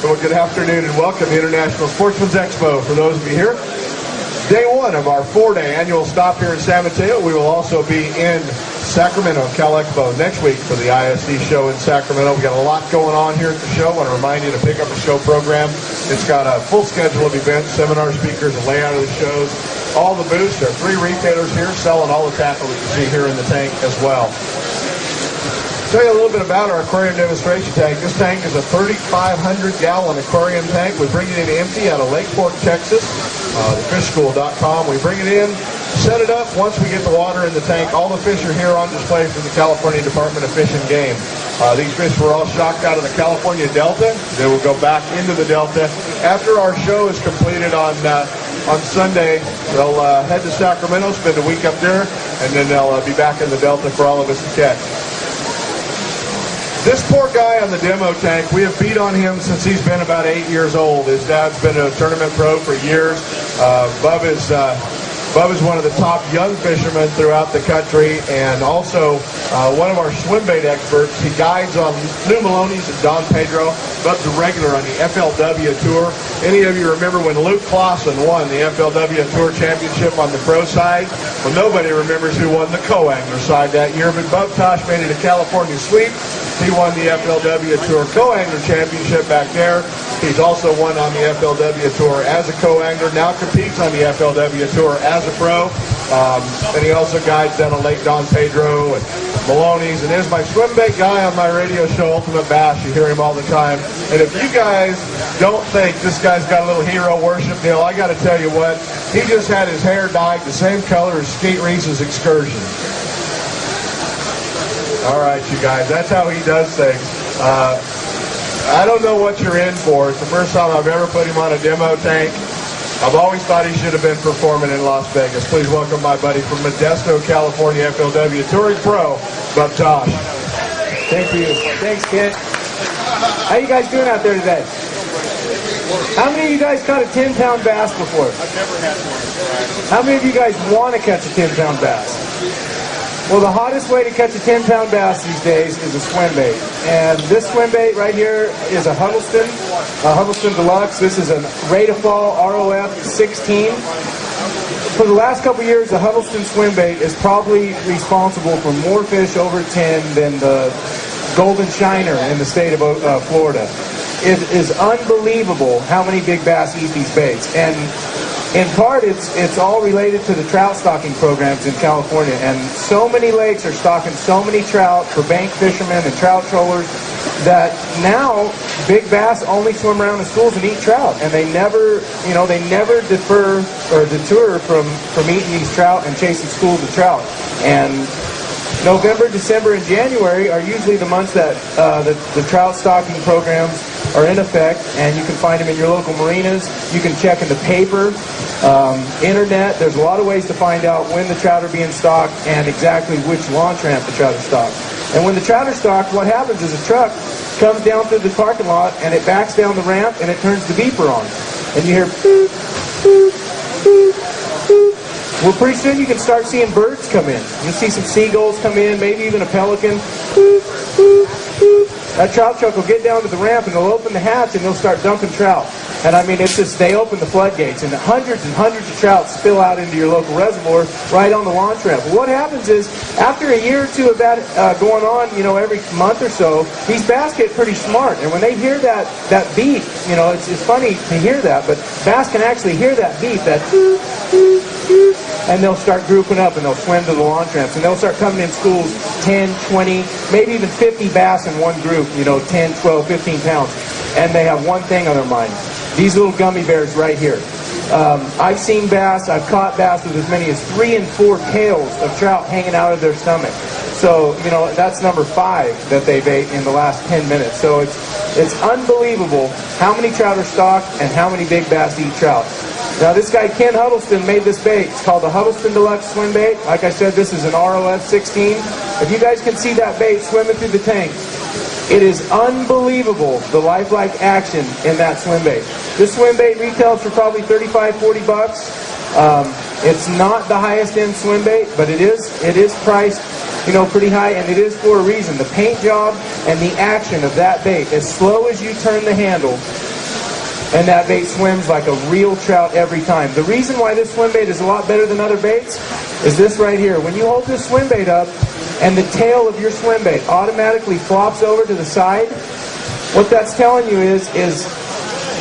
Well, good afternoon and welcome to the International Sportsmen's Expo. For those of you here, day one of our 4-day annual stop here in San Mateo. We will also be in Sacramento, Cal Expo next week for the ISE show in Sacramento. We got a lot going on here at the show. I want to remind you to pick up the show program. It's got a full schedule of events, seminar speakers, a layout of the shows, all the booths. There are 3 retailers here selling all the tackle that you see here in the tank as well. Tell you a little bit about our aquarium demonstration tank. This tank is a 3,500-gallon aquarium tank. We bring it in empty out of Lakeport, Texas, thefishschool.com. We bring it in, set it up. Once we get the water in the tank, all the fish are here on display from the California Department of Fish and Game. These fish were all shocked out of the California Delta. They will go back into the Delta. After our show is completed on Sunday, they'll head to Sacramento, spend a week up there, and then they'll be back in the Delta for all of us to catch. This poor guy on the demo tank, we have beat on him since he's been about 8 years old. His dad's been a tournament pro for years. Bub is one of the top young fishermen throughout the country, and also one of our swim bait experts. He guides on Lou Maloney's and Don Pedro. Bub's a regular on the FLW Tour. Any of you remember when Luke Clausen won the FLW Tour Championship on the pro side? Well, nobody remembers who won the co-angler side that year, but Bub Tosh made it a California sweep. He won the FLW Tour Co-Angler Championship back there. He's also won on the FLW Tour as a co-angler, now competes on the FLW Tour as a pro. And he also guides down on Lake Don Pedro and Maloney's, and is my swim bait guy on my radio show, Ultimate Bass. You hear him all the time. And if you guys don't think this guy's got a little hero worship deal, I got to tell you what, he just had his hair dyed the same color as Skate Reese's Excursion. All right, you guys, that's how he does things. I don't know what you're in for. It's the first time I've ever put him on a demo tank. I've always thought he should have been performing in Las Vegas. Please welcome my buddy from Modesto, California, FLW Touring Pro, Bub Tosh. Thank you. Thanks, Kent. How you guys doing out there today? How many of you guys caught a 10-pound bass before? I've never had one. How many of you guys want to catch a 10-pound bass? Well, the hottest way to catch a 10-pound bass these days is a swim bait. And this swim bait right here is a Huddleston Deluxe. This is a Rate of Fall ROF 16. For the last couple years, the Huddleston swim bait is probably responsible for more fish over 10 than the Golden Shiner in the state of Florida. It is unbelievable how many big bass eat these baits. And in part, it's all related to the trout stocking programs in California, and so many lakes are stocking so many trout for bank fishermen and trout trollers that now big bass only swim around the schools and eat trout, and they never deter from eating these trout and chasing schools of trout. And November, December, and January are usually the months that the trout stocking programs are in effect, and you can find them in your local marinas. You can check in the paper, internet. There's a lot of ways to find out when the trout are being stocked and exactly which launch ramp the trout are stocked. And when the trout are stocked, what happens is a truck comes down through the parking lot and it backs down the ramp and it turns the beeper on. And you hear boop, boop, boop, boop. Well, pretty soon you can start seeing birds come in. You'll see some seagulls come in, maybe even a pelican. Boop, boop, boop. That trout truck will get down to the ramp and they'll open the hatch and they'll start dumping trout. And I mean, it's just, they open the floodgates and hundreds of trout spill out into your local reservoir right on the launch ramp. Well, what happens is, after a year or two of that going on, every month or so, these bass get pretty smart. And when they hear that beep, it's funny to hear that, but bass can actually hear that beep, that boop, boop, boop, and they'll start grouping up and they'll swim to the launch ramps. And they'll start coming in schools, 10, 20, maybe even 50 bass in one group, 10, 12, 15 pounds. And they have one thing on their mind. These little gummy bears right here. I've seen bass, I've caught bass with as many as 3 and 4 tails of trout hanging out of their stomach. So, that's number 5 that they've ate in the last 10 minutes. So it's unbelievable how many trout are stocked and how many big bass eat trout. Now this guy, Ken Huddleston, made this bait. It's called the Huddleston Deluxe Swim Bait. Like I said, this is an ROF 16. If you guys can see that bait swimming through the tank, it is unbelievable, the lifelike action in that swim bait. This swim bait retails for probably $35, $40. It's not the highest end swim bait, but it is priced, pretty high, and it is for a reason. The paint job and the action of that bait, as slow as you turn the handle, and that bait swims like a real trout every time. The reason why this swim bait is a lot better than other baits is this right here. When you hold this swim bait up and the tail of your swim bait automatically flops over to the side, what that's telling you is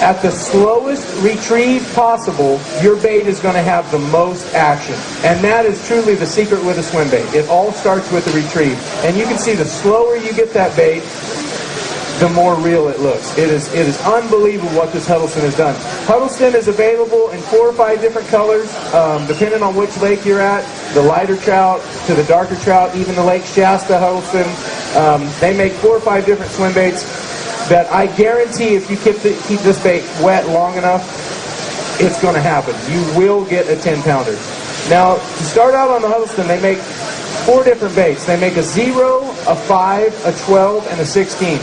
at the slowest retrieve possible, your bait is going to have the most action. And that is truly the secret with a swim bait. It all starts with the retrieve. And you can see the slower you get that bait, the more real it looks. It is unbelievable what this Huddleston has done. Huddleston is available in 4 or 5 different colors, depending on which lake you're at. The lighter trout to the darker trout, even the Lake Shasta Huddleston. They make 4 or 5 different swim baits that I guarantee if you keep this bait wet long enough, it's going to happen. You will get a 10-pounder. Now, to start out on the Huddleston, they make 4 different baits. They make a 0, a 5, a 12, and a 16.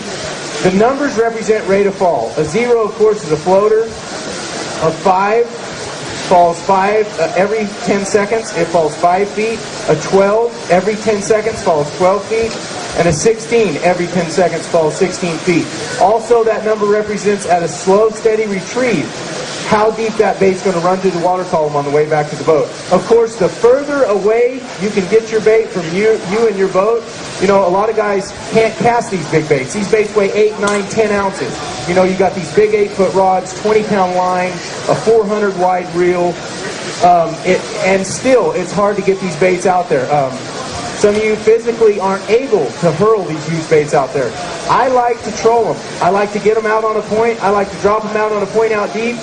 The numbers represent rate of fall. A 0, of course, is a floater. A 5 falls 5 every 10 seconds. It falls 5 feet. A 12 every 10 seconds falls 12 feet. And a 16 every 10 seconds falls 16 feet. Also, that number represents at a slow, steady retrieve how deep that bait's going to run through the water column on the way back to the boat. Of course, the further away you can get your bait from you and your boat, you know, a lot of guys can't cast these big baits. These baits weigh 8, 9, 10 ounces. You know, you got these big 8-foot rods, 20-pound line, a 400 wide reel, and still it's hard to get these baits out there. Some of you physically aren't able to hurl these huge baits out there. I like to troll them. I like to get them out on a point. I like to drop them out on a point out deep,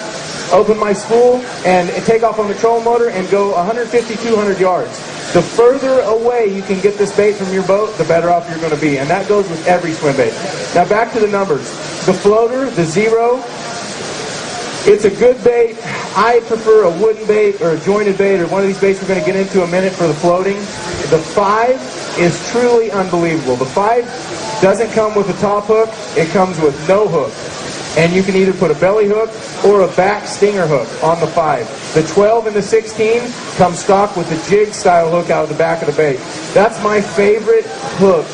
open my spool, and take off on the troll motor and go 150, 200 yards. The further away you can get this bait from your boat, the better off you're going to be. And that goes with every swim bait. Now back to the numbers. The floater, the 0, it's a good bait. I prefer a wooden bait or a jointed bait or one of these baits we're going to get into in a minute for the floating. The 5 is truly unbelievable. The 5 doesn't come with a top hook. It comes with no hook. And you can either put a belly hook or a back stinger hook on the 5. The 12 and the 16 come stock with a jig style hook out of the back of the bait. That's my favorite hook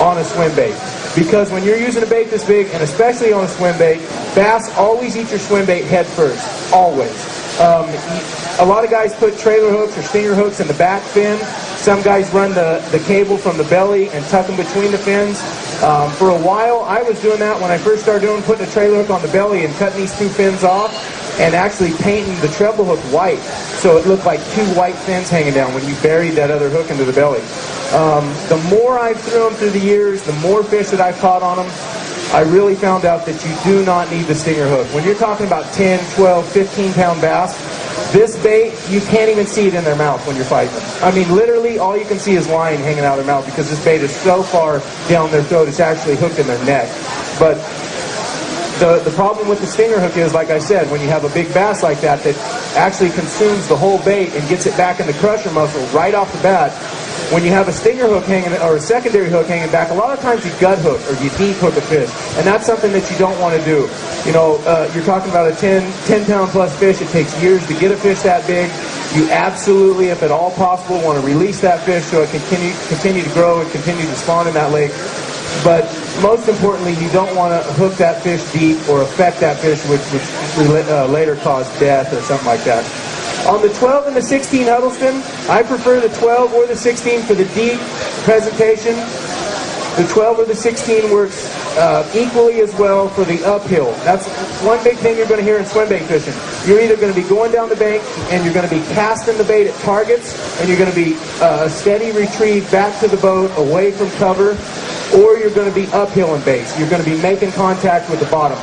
on a swim bait. Because when you're using a bait this big, and especially on a swim bait, bass always eat your swim bait head first. Always. A lot of guys put trailer hooks or stinger hooks in the back fin. Some guys run the cable from the belly and tuck them between the fins. For a while, I was doing that when I first started putting a trailer hook on the belly and cutting these 2 fins off and actually painting the treble hook white so it looked like 2 white fins hanging down when you buried that other hook into the belly. The more I've threw them through the years, the more fish that I've caught on them, I really found out that you do not need the stinger hook. When you're talking about 10, 12, 15-pound bass, this bait, you can't even see it in their mouth when you're fighting them. I mean, literally, all you can see is line hanging out of their mouth because this bait is so far down their throat, it's actually hooked in their neck. But the problem with the stinger hook is, like I said, when you have a big bass like that actually consumes the whole bait and gets it back in the crusher muscle right off the bat, when you have a stinger hook hanging or a secondary hook hanging back, a lot of times you gut hook or you deep hook a fish, and that's something that you don't want to do. You know, you're talking about a 10-pound plus fish. It takes years to get a fish that big. You absolutely, if at all possible, want to release that fish so it can continue to grow and continue to spawn in that lake. But most importantly, you don't want to hook that fish deep or affect that fish, which later cause death or something like that. On the 12 and the 16 Huddleston, I prefer the 12 or the 16 for the deep presentation. The 12 or the 16 works equally as well for the uphill. That's one big thing you're going to hear in swim bait fishing. You're either going to be going down the bank and you're going to be casting the bait at targets, and you're going to be a steady retrieve back to the boat away from cover, or you're going to be uphill in baits. You're going to be making contact with the bottom.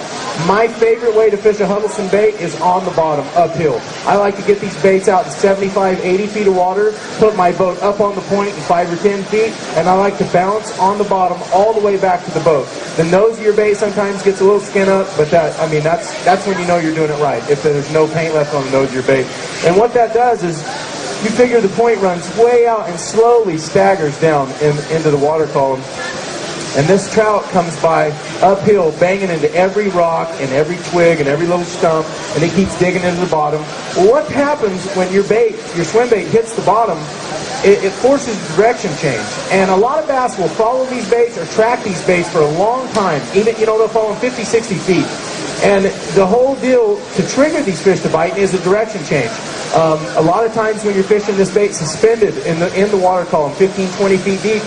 My favorite way to fish a Huddleston bait is on the bottom, uphill. I like to get these baits out in 75, 80 feet of water, put my boat up on the point in 5 or 10 feet, and I like to bounce on the bottom all the way back to the boat. The nose of your bait sometimes gets a little skin up, but that's when you know you're doing it right, if there's no paint left on the nose of your bait. And what that does is you figure the point runs way out and slowly staggers down into the water column. And this trout comes by uphill, banging into every rock and every twig and every little stump, and it keeps digging into the bottom. Well, what happens when your swim bait hits the bottom? It forces direction change. And a lot of bass will follow these baits or track these baits for a long time. Even, they'll follow them 50, 60 feet. And the whole deal to trigger these fish to bite is a direction change. A lot of times when you're fishing this bait suspended in the water column, 15, 20 feet deep,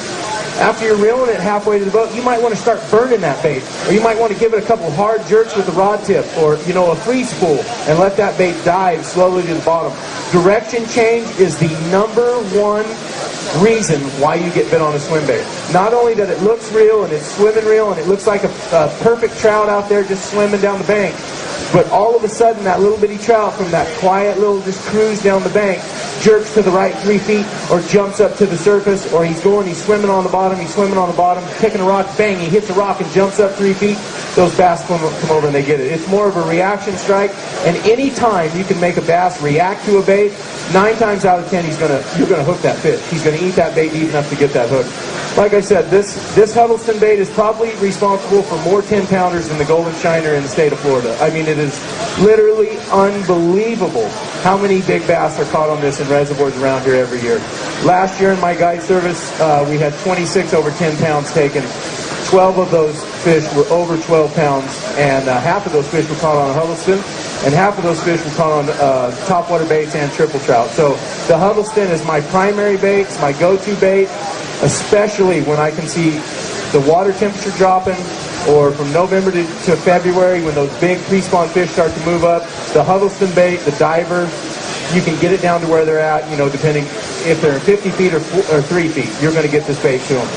after you're reeling it halfway to the boat, you might want to start burning that bait. Or you might want to give it a couple hard jerks with the rod tip, or, you know, a free spool, and let that bait dive slowly to the bottom. Direction change is the #1 reason why you get bit on a swim bait. Not only that it looks real and it's swimming real and it looks like a perfect trout out there just swimming down the bank, but all of a sudden that little bitty trout from that quiet little just cruise down the bank jerks to the right 3 feet or jumps up to the surface, or he's swimming on the bottom, picking a rock, bang, he hits a rock and jumps up 3 feet. Those bass come over and they get it. It's more of a reaction strike, and any time you can make a bass react to a bait, 9 times out of 10 you're gonna hook that fish. He's gonna eat that bait deep enough to get that hook. Like I said, this Huddleston bait is probably responsible for more 10-pounders than the Golden Shiner in the state of Florida. I mean, it is literally unbelievable how many big bass are caught on this in reservoirs around here every year. Last year in my guide service, we had 26 over 10 pounds taken. 12 of those fish were over 12 pounds, and half of those fish were caught on a Huddleston, and half of those fish were caught on topwater baits and triple trout. So the Huddleston is my primary bait, it's my go-to bait, especially when I can see the water temperature dropping, or from November to February when those big pre-spawn fish start to move up. The Huddleston bait, the diver, you can get it down to where they're at, you know, depending if they're 50 feet or 3 feet, you're going to get this bait to them.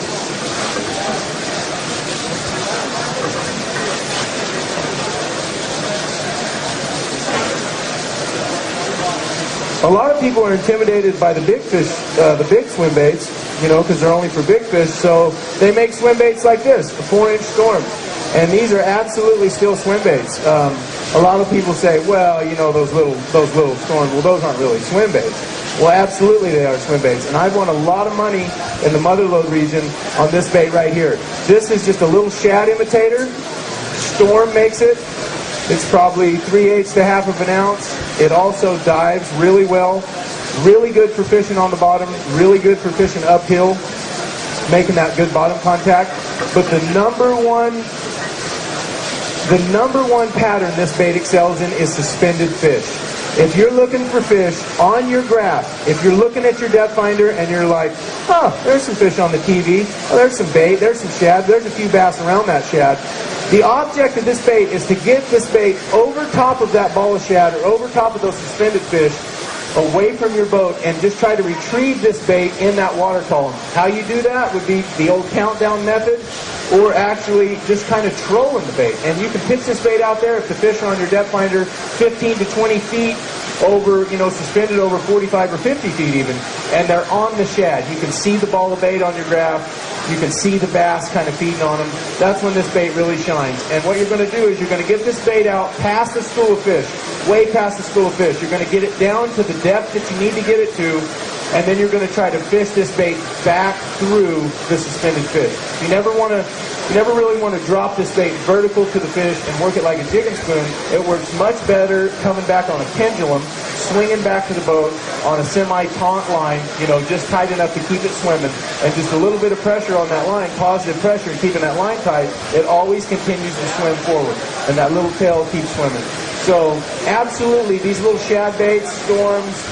A lot of people are intimidated by the big fish, the big swim baits, you know, because they're only for big fish. So they make swim baits like this, a 4-inch storm. And these are absolutely still swim baits. A lot of people say, well, you know, those little storms, well, those aren't really swim baits. Well, absolutely they are swim baits. And I've won a lot of money in the motherlode region on this bait right here. This is just a little shad imitator. Storm makes it. It's probably 3/8 to half of an ounce. It also dives really well. Really good for fishing on the bottom. Really good for fishing uphill, making that good bottom contact. But the number one pattern this bait excels in is suspended fish. If you're looking for fish on your graph, if you're looking at your depth finder and you're like, oh, there's some fish on the TV, oh, there's some bait, there's some shad, there's a few bass around that shad. The object of this bait is to get this bait over top of that ball of shad or over top of those suspended fish, away from your boat, and just try to retrieve this bait in that water column. How you do that would be the old countdown method, or actually just kind of trolling the bait. And you can pitch this bait out there if the fish are on your depth finder 15 to 20 feet over, you know, suspended over 45 or 50 feet even, and they're on the shad. You can see the ball of bait on your graph. You can see the bass kind of feeding on them. That's when this bait really shines. And what you're going to do is you're going to get this bait out past the school of fish, way past the school of fish. You're going to get it down to the depth that you need to get it to, and then you're going to try to fish this bait back through the suspended fish. You never really want to drop this bait vertical to the fish and work it like a jig and spoon. It works much better coming back on a pendulum, swinging back to the boat on a semi-taut line, you know, just tight enough to keep it swimming, and just a little bit of pressure on that line, positive pressure, and keeping that line tight, it always continues to swim forward, and that little tail keeps swimming. So, absolutely, these little shad baits, storms,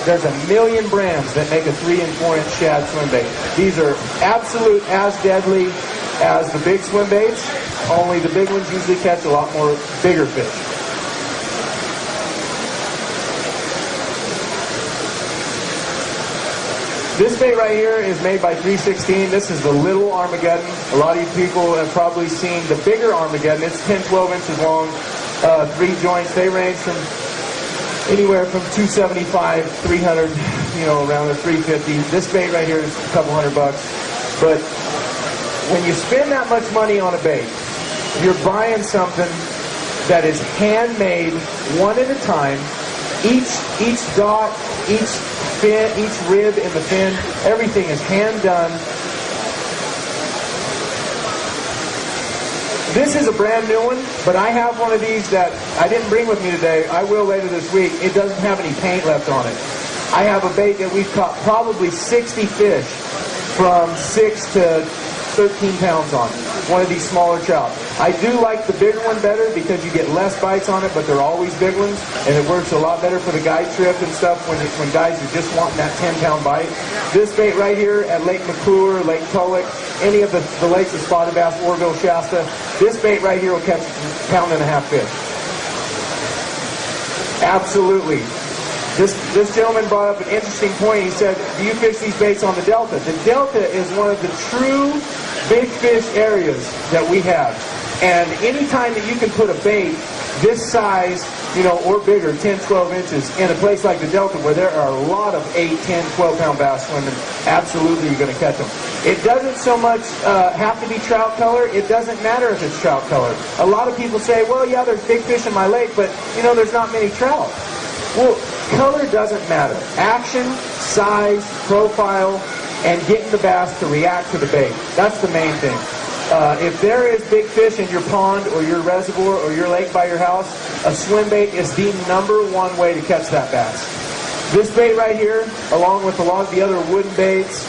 there's a million brands that make a 3- and 4-inch shad swim bait. These are absolute as deadly as the big swim baits, only the big ones usually catch a lot more bigger fish. This bait right here is made by 316. This is the little Armageddon. A lot of you people have probably seen the bigger Armageddon. It's 10, 12 inches long, 3 joints. They range from anywhere from $275, $300, you know, around the $350. This bait right here is a couple $100. But when you spend that much money on a bait, you're buying something that is handmade one at a time. Each dot, each fin, each rib in the fin, everything is hand done. This is a brand new one, but I have one of these that I didn't bring with me today. I will later this week. It doesn't have any paint left on it. I have a bait that we've caught probably 60 fish from 6 to 13 pounds on. one of these smaller trout. I do like the bigger one better because you get less bites on it, but they're always big ones, and it works a lot better for the guide trip and stuff when guys are just wanting that 10-pound bite. This bait right here at Lake McClure, Lake Tulloch, any of the lakes of spotted bass, Orville, Shasta, this bait right here will catch a 1.5-pound fish. Absolutely. This gentleman brought up an interesting point. He said, do you fish these baits on the Delta? The Delta is one of the true big fish areas that we have. And anytime that you can put a bait this size, or bigger, 10, 12 inches, in a place like the Delta where there are a lot of 8, 10, 12-pound bass swimming, absolutely you're going to catch them. It doesn't so much have to be trout color. It doesn't matter if it's trout color. A lot of people say, well, yeah, there's big fish in my lake, but, there's not many trout. Well, color doesn't matter. Action, size, profile, and getting the bass to react to the bait. That's the main thing. If there is big fish in your pond or your reservoir or your lake by your house, a swim bait is the #1 way to catch that bass. This bait right here, along with a lot of the other wooden baits,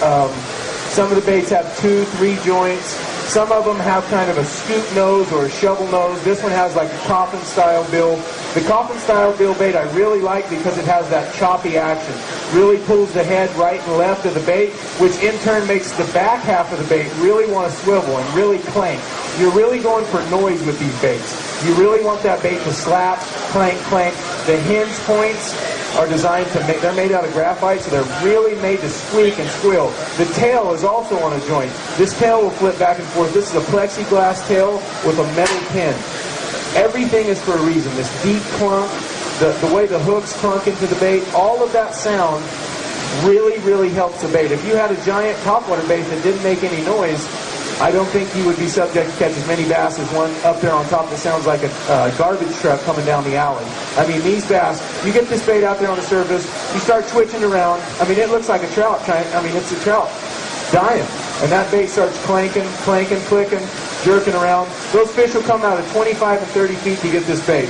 some of the baits have 2, 3 joints. Some of them have kind of a scoop nose or a shovel nose. This one has like a coffin style bill. The coffin style bill bait I really like because it has that choppy action. Really pulls the head right and left of the bait, which in turn makes the back half of the bait really want to swivel and really clank. You're really going for noise with these baits. You really want that bait to slap, clank, clank. The hinge points are designed to they're made out of graphite, so they're really made to squeak and squeal. The tail is also on a joint. This tail will flip back and forth. This is a plexiglass tail with a metal pin. Everything is for a reason. This deep clunk, the way the hooks clunk into the bait, all of that sound really, really helps the bait. If you had a giant topwater bait that didn't make any noise, I don't think you would be subject to catch as many bass as one up there on top that sounds like a garbage truck coming down the alley. I mean, these bass, you get this bait out there on the surface, you start twitching around. I mean, it looks like a trout. It's a trout dying. And that bait starts clanking, clanking, clicking, jerking around. Those fish will come out at 25 and 30 feet to get this bait.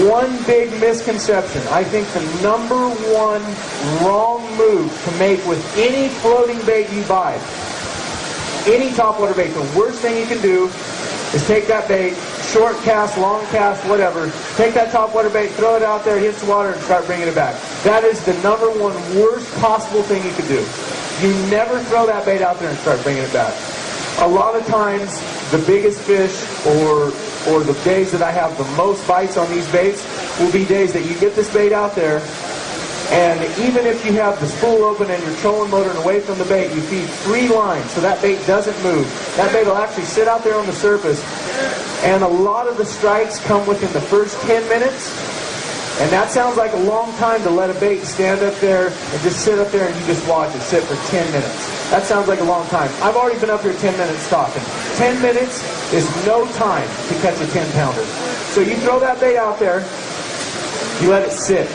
One big misconception. I think the #1 wrong move to make with any floating bait you buy, any topwater bait, the worst thing you can do is take that bait, short cast, long cast, whatever, take that topwater bait, throw it out there, hit the water, and start bringing it back. That is the #1 worst possible thing you could do. You never throw that bait out there and start bringing it back. A lot of times, the biggest fish or the days that I have the most bites on these baits will be days that you get this bait out there, and even if you have the spool open and you're trolling motoring away from the bait, you feed 3 lines so that bait doesn't move. That bait will actually sit out there on the surface, and a lot of the strikes come within the first 10 minutes. And that sounds like a long time to let a bait stand up there and just sit up there and you just watch it sit for 10 minutes. That sounds like a long time. I've already been up here 10 minutes talking. 10 minutes is no time to catch a 10-pounder. So you throw that bait out there, you let it sit.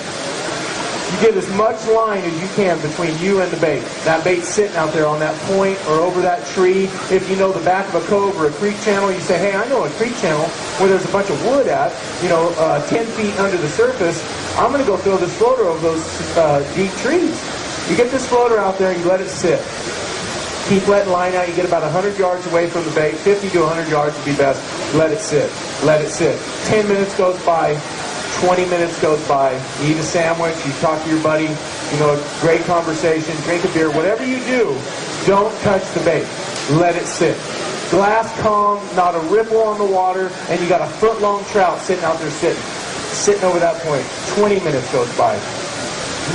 You get as much line as you can between you and the bait. That bait's sitting out there on that point or over that tree. If you know the back of a cove or a creek channel, you say, hey, I know a creek channel where there's a bunch of wood at, 10 feet under the surface. I'm going to go throw this floater over those deep trees. You get this floater out there and you let it sit. Keep letting line out. You get about 100 yards away from the bait. 50 to 100 yards would be best. Let it sit. Let it sit. 10 minutes goes by. 20 minutes goes by, you eat a sandwich, you talk to your buddy, great conversation, drink a beer, whatever you do, don't touch the bait. Let it sit. Glass calm, not a ripple on the water, and you got a foot-long trout sitting out there sitting over that point. 20 minutes goes by.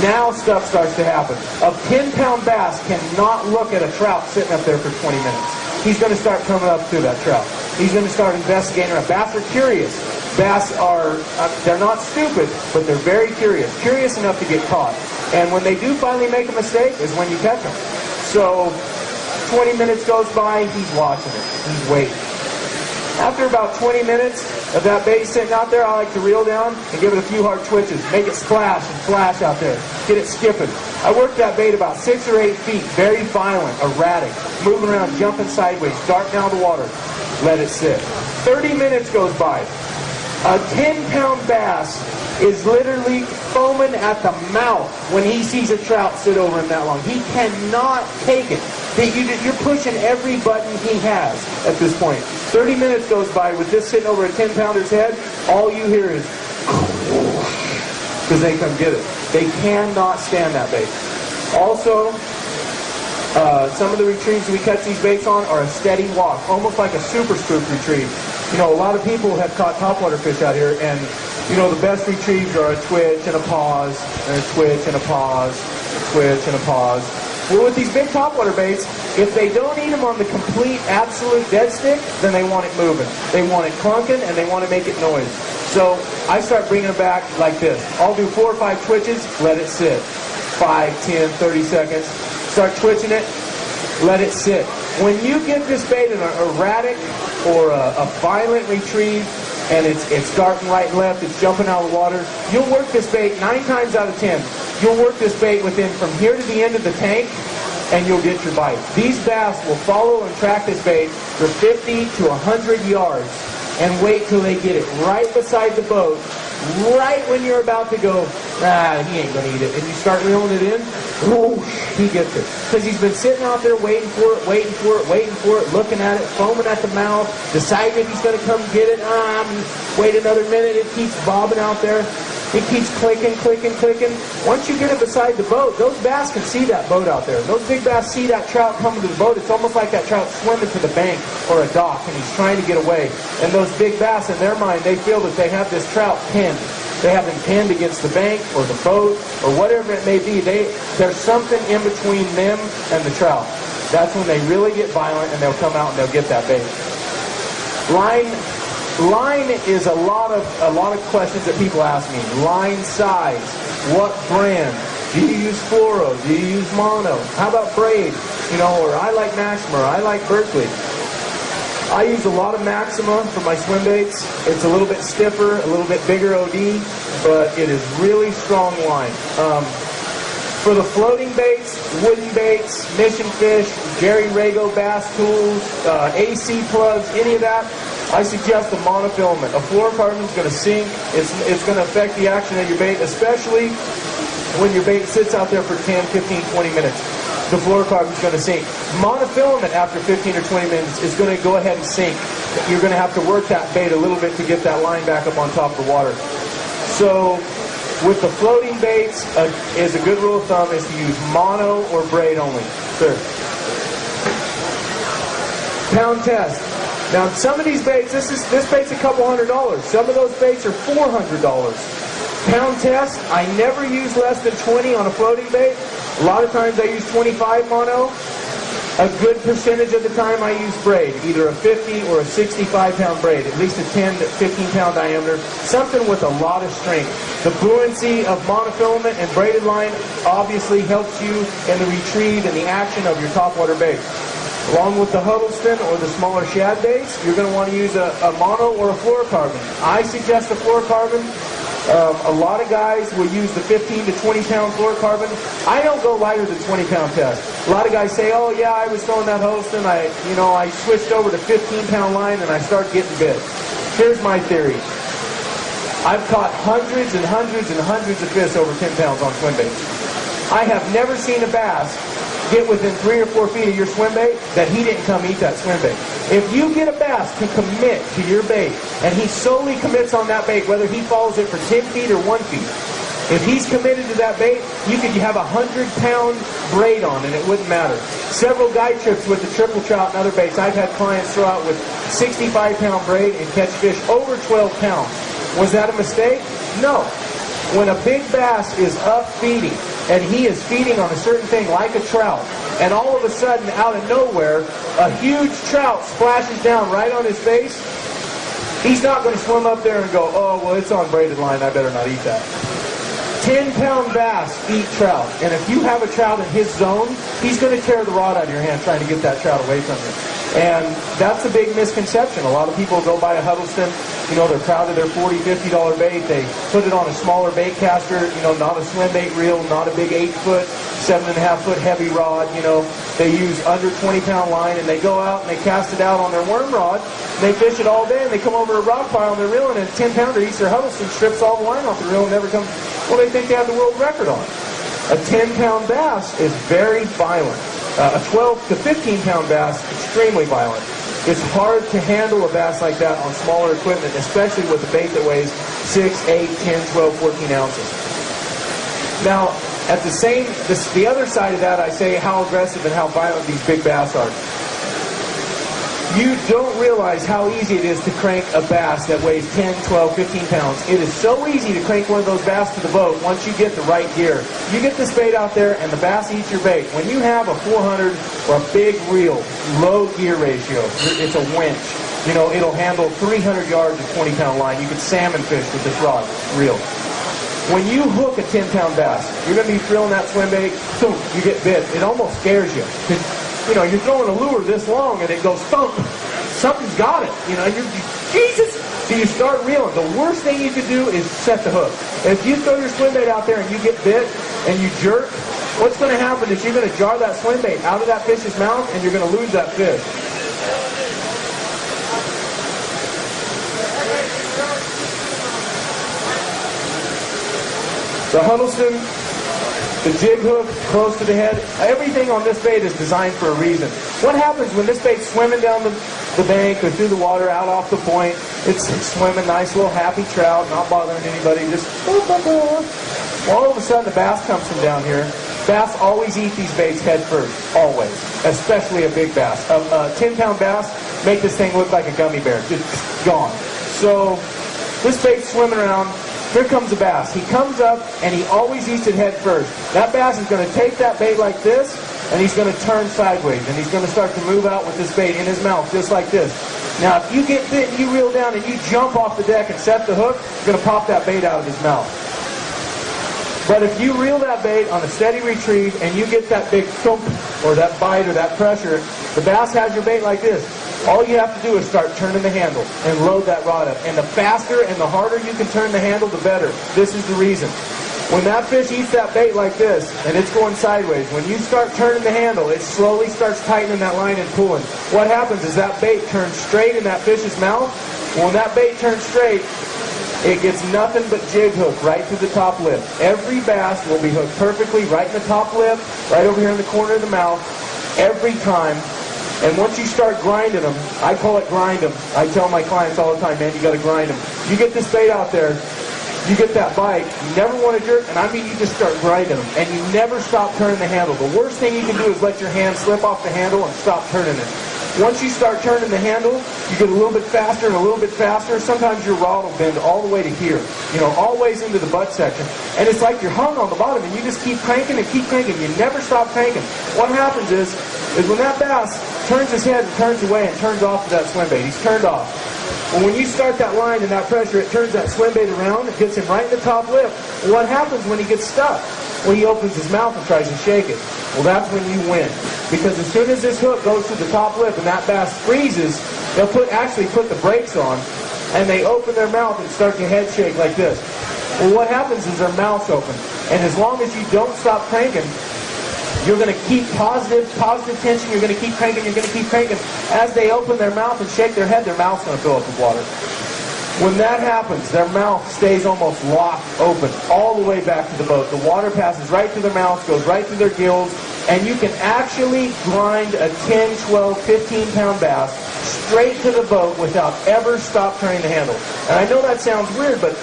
Now stuff starts to happen. A 10-pound bass cannot look at a trout sitting up there for 20 minutes. He's going to start coming up to that trout. He's going to start investigating around. Bass are curious. Bass are, they're not stupid, but they're very curious. Curious enough to get caught. And when they do finally make a mistake is when you catch them. So 20 minutes goes by, he's watching it. He's waiting. After about 20 minutes of that bait sitting out there, I like to reel down and give it a few hard twitches. Make it splash and flash out there. Get it skipping. I work that bait about 6 or 8 feet. Very violent, erratic. Moving around, jumping sideways, dart down the water. Let it sit. 30 minutes goes by. A 10-pound bass is literally foaming at the mouth when he sees a trout sit over him that long. He cannot take it. You're pushing every button he has at this point. 30 minutes goes by with this sitting over a 10-pounder's head, all you hear is because they come get it. They cannot stand that bait. Also, some of the retrieves we catch these baits on are a steady walk, almost like a super spook retrieve. You know, a lot of people have caught topwater fish out here, and you know, the best retrieves are a twitch and a pause, and a twitch and a pause, a twitch and a pause. Well, with these big topwater baits, if they don't eat them on the complete, absolute dead stick, then they want it moving. They want it clunking, and they want to make it noise. So I start bringing them back like this. I'll do 4 or 5 twitches, let it sit. 5, 10, 30 seconds. Start twitching it, let it sit. When you give this bait an erratic or a violent retrieve, and it's darting right and left, it's jumping out of the water, you'll work this bait 9 times out of 10. You'll work this bait within from here to the end of the tank, and you'll get your bite. These bass will follow and track this bait for 50 to 100 yards and wait till they get it right beside the boat, right when you're about to go, he ain't gonna eat it, and you start reeling it in, he gets it. Because he's been sitting out there waiting for it, looking at it, foaming at the mouth, deciding if he's gonna come get it. Wait another minute, it keeps bobbing out there. It keeps clicking. Once you get it beside the boat, those bass can see that boat out there. Those big bass see that trout coming to the boat. It's almost like that trout swimming to the bank or a dock, and he's trying to get away. And those big bass, in their mind, they feel that they have this trout pinned. They have him pinned against the bank or the boat or whatever it may be. There's something in between them and the trout. That's when they really get violent, and they'll come out and they'll get that bait. Line is a lot of questions that people ask me. Line size, what brand? Do you use fluoro? Do you use mono? How about braid? You know, or I like Maxima, or I like Berkeley. I use a lot of Maxima for my swim baits. It's a little bit stiffer, a little bit bigger OD, but it is really strong line. For the floating baits, wooden baits, mission fish, Jerry Rago bass tools, AC plugs, any of that, I suggest a monofilament. A fluorocarbon is going to sink. It's going to affect the action of your bait, especially when your bait sits out there for 10, 15, 20 minutes. The fluorocarbon is going to sink. Monofilament after 15 or 20 minutes is going to go ahead and sink. You're going to have to work that bait a little bit to get that line back up on top of the water. So with the floating baits, is a good rule of thumb is to use mono or braid only. Sure. Pound test. Now, some of these baits, this bait's a couple $100. Some of those baits are $400. Pound test, I never use less than 20 on a floating bait. A lot of times I use 25 mono. A good percentage of the time I use braid, either a 50 or a 65-pound braid, at least a 10 to 15-pound diameter, something with a lot of strength. The buoyancy of monofilament and braided line obviously helps you in the retrieve and the action of your topwater bait. Along with the Huddleston or the smaller shad baits, you're going to want to use a mono or a fluorocarbon. I suggest a fluorocarbon. A lot of guys will use the 15 to 20-pound fluorocarbon. I don't go lighter than 20-pound test. A lot of guys say, oh yeah, I was throwing that Huddleston. I switched over to 15-pound line and I started getting bit. Here's my theory. I've caught hundreds and hundreds and hundreds of fish over 10 pounds on swim baits. I have never seen a bass get within 3 or 4 feet of your swim bait that he didn't come eat that swim bait. If you get a bass to commit to your bait, and he solely commits on that bait, whether he follows it for 10 feet or 1 feet, if he's committed to that bait, you could have a 100-pound braid on and it wouldn't matter. Several guide trips with the triple trout and other baits, I've had clients throw out with 65-pound braid and catch fish over 12 pounds. Was that a mistake? No. When a big bass is up feeding, and he is feeding on a certain thing like a trout, and all of a sudden, out of nowhere, a huge trout splashes down right on his face, he's not going to swim up there and go, oh, well, it's on braided line, I better not eat that. 10-pound bass eat trout, and if you have a trout in his zone, he's going to tear the rod out of your hand trying to get that trout away from you. And that's a big misconception. A lot of people go buy a Huddleston, they're proud of their $40, $50 bait. They put it on a smaller bait caster, not a swim bait reel, not a big 8-foot, 7.5-foot heavy rod, They use under 20-pound line, and they go out and they cast it out on their worm rod. They fish it all day, and they come over to a rock pile, and they're reeling, and a 10-pounder eats their Huddleston, strips all the line off the reel, and never comes. Well, they think they have the world record on it. A 10-pound bass is very violent. A 12 to 15-pound bass, extremely violent. It's hard to handle a bass like that on smaller equipment, especially with a bait that weighs 6, 8, 10, 12, 14 ounces. Now, at the other side of that, I say how aggressive and how violent these big bass are. You don't realize how easy it is to crank a bass that weighs 10, 12, 15 pounds. It is so easy to crank one of those bass to the boat once you get the right gear. You get this bait out there and the bass eats your bait. When you have a 400 or a big reel, low gear ratio, it's a winch. You know, it'll handle 300 yards of 20-pound line. You can salmon fish with this rod reel. When you hook a 10-pound bass, you're going to be drilling that swim bait, boom, you get bit. It almost scares you. You know, you're throwing a lure this long and it goes thump. Something's got it. You know, Jesus. So you start reeling. The worst thing you could do is set the hook. If you throw your swim bait out there and you get bit and you jerk, what's going to happen is you're going to jar that swim bait out of that fish's mouth and you're going to lose that fish. The Huddleston, the jig hook close to the head, everything on this bait is designed for a reason. What happens when this bait's swimming down the bank or through the water out off the point? It's swimming, nice little happy trout, not bothering anybody, just all of a sudden the bass comes from down here. Bass always eat these baits head first, always, especially a big bass. A 10-pound bass make this thing look like a gummy bear, just gone. So this bait's swimming around. Here comes a bass. He comes up and he always eats it head first. That bass is going to take that bait like this and he's going to turn sideways and he's going to start to move out with this bait in his mouth just like this. Now if you get bit and you reel down and you jump off the deck and set the hook, you're going to pop that bait out of his mouth. But if you reel that bait on a steady retrieve and you get that big thump or that bite or that pressure, the bass has your bait like this. All you have to do is start turning the handle and load that rod up. And the faster and the harder you can turn the handle, the better. This is the reason. When that fish eats that bait like this, and it's going sideways, when you start turning the handle, it slowly starts tightening that line and pulling. What happens is that bait turns straight in that fish's mouth. When that bait turns straight, it gets nothing but jig hook right to the top lip. Every bass will be hooked perfectly right in the top lip, right over here in the corner of the mouth, every time. And once you start grinding them, I call it grind them. I tell my clients all the time, man, you got to grind them. You get this bait out there, you get that bite, you never want to jerk, and I mean you just start grinding them, and you never stop turning the handle. The worst thing you can do is let your hand slip off the handle and stop turning it. Once you start turning the handle, you get a little bit faster and a little bit faster. Sometimes your rod will bend all the way to here, you know, all the ways into the butt section. And it's like you're hung on the bottom, and you just keep cranking and keep cranking. You never stop cranking. What happens is when that bass turns his head and turns away and turns off to that swim bait, he's turned off. Well, when you start that line and that pressure, it turns that swim bait around, it gets him right in the top lip. Well, what happens when he gets stuck? Well, he opens his mouth and tries to shake it. Well, that's when you win. Because as soon as this hook goes to the top lip and that bass freezes, they'll actually put the brakes on, and they open their mouth and start to head shake like this. Well, what happens is their mouth's open. And as long as you don't stop cranking, you're going to keep positive tension. You're going to keep cranking. You're going to keep cranking. As they open their mouth and shake their head, their mouth's going to fill up with water. When that happens, their mouth stays almost locked open all the way back to the boat. The water passes right through their mouths, goes right through their gills, and you can actually grind a 10, 12, 15-pound bass straight to the boat without ever stop turning the handle. And I know that sounds weird, but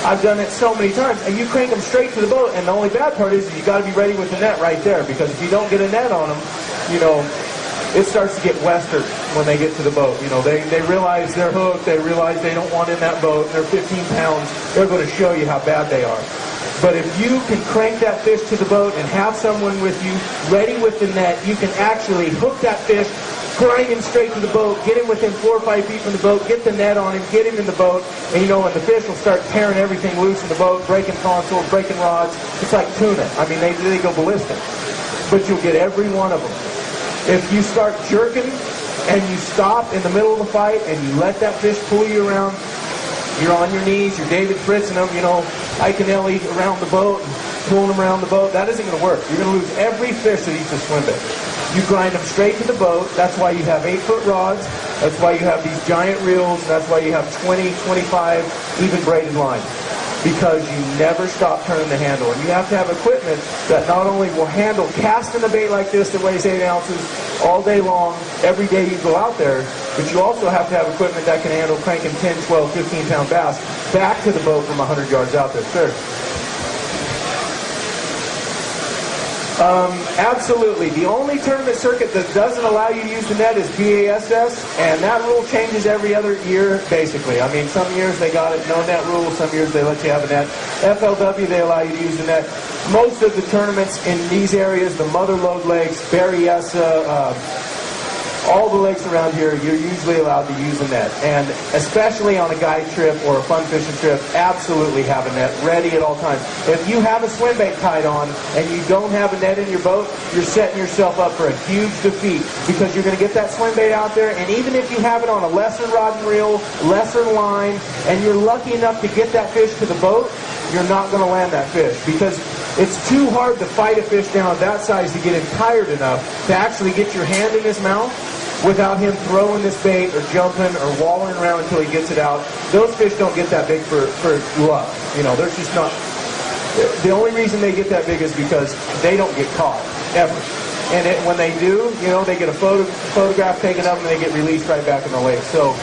I've done it so many times. And you crank them straight to the boat, and the only bad part is you got to be ready with the net right there, because if you don't get a net on them, you know, it starts to get western when they get to the boat. You know, they realize they're hooked, they realize they don't want in that boat, they're 15 pounds, they're going to show you how bad they are. But if you can crank that fish to the boat and have someone with you ready with the net, you can actually hook that fish, grind him straight to the boat, get him within 4 or 5 feet from the boat, get the net on him, get him in the boat, and you know, and the fish will start tearing everything loose in the boat, breaking consoles, breaking rods. It's like tuna. I mean, they go ballistic. But you'll get every one of them. If you start jerking and you stop in the middle of the fight and you let that fish pull you around, you're on your knees, you're David Fritzing them, you know, Ike and Ellie around the boat, pulling them around the boat, that isn't going to work. You're going to lose every fish that eats a swim bait. You grind them straight to the boat. That's why you have 8-foot rods. That's why you have these giant reels. That's why you have 20, 25, even braided line. because you never stop turning the handle. And you have to have equipment that not only will handle casting a bait like this that weighs 8 ounces all day long, every day you go out there, but you also have to have equipment that can handle cranking 10, 12, 15-pound bass back to the boat from 100 yards out there. Sure. Absolutely. The only tournament circuit that doesn't allow you to use the net is BASS, and that rule changes every other year, basically. I mean, some years they got it, no net rule. Some years they let you have a net. FLW, they allow you to use the net. Most of the tournaments in these areas, the Mother Lode Lakes, Berryessa, all the lakes around here, you're usually allowed to use a net. And especially on a guide trip or a fun fishing trip, absolutely have a net ready at all times. If you have a swim bait tied on and you don't have a net in your boat, you're setting yourself up for a huge defeat, because you're going to get that swim bait out there, and even if you have it on a lesser rod and reel, lesser line, and you're lucky enough to get that fish to the boat, you're not going to land that fish, because it's too hard to fight a fish down that size to get him tired enough to actually get your hand in his mouth without him throwing this bait or jumping or wallowing around until he gets it out. Those fish don't get that big for luck. You know, they're just not. The only reason they get that big is because they don't get caught, ever. And when they do, you know, they get a photograph taken of them and they get released right back in the lake. So,